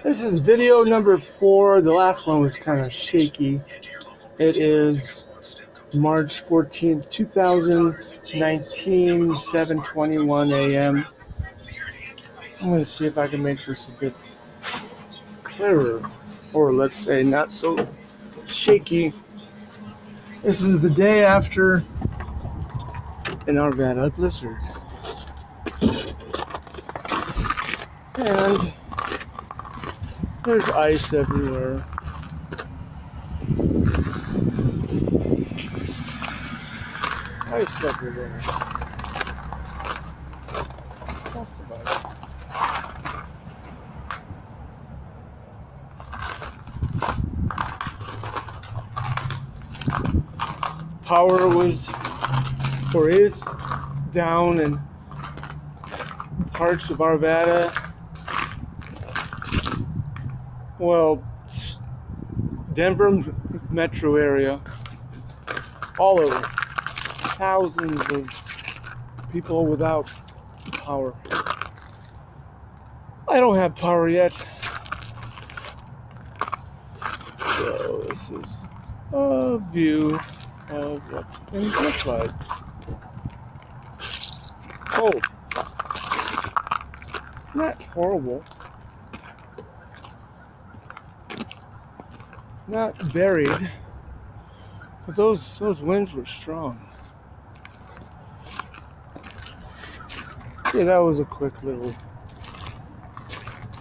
This is video number 4. The last one was kind of shaky. It is March 14th, 2019, 7:21 a.m. I'm going to see if I can make this a bit clearer, or let's say not so shaky. This is the day after an Arvada blizzard. And there's ice everywhere. Ice everywhere. Lots of ice. Power was, or is, down in parts of Arvada. Well, Denver metro area, all over. Thousands of people without power. I don't have power yet. So this is a view of what things look like. Cold. Not horrible. Not buried. But those winds were strong. Yeah, that was a quick little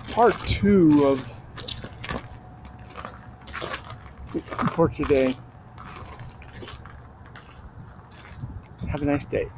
part 2 of for today. Have a nice day.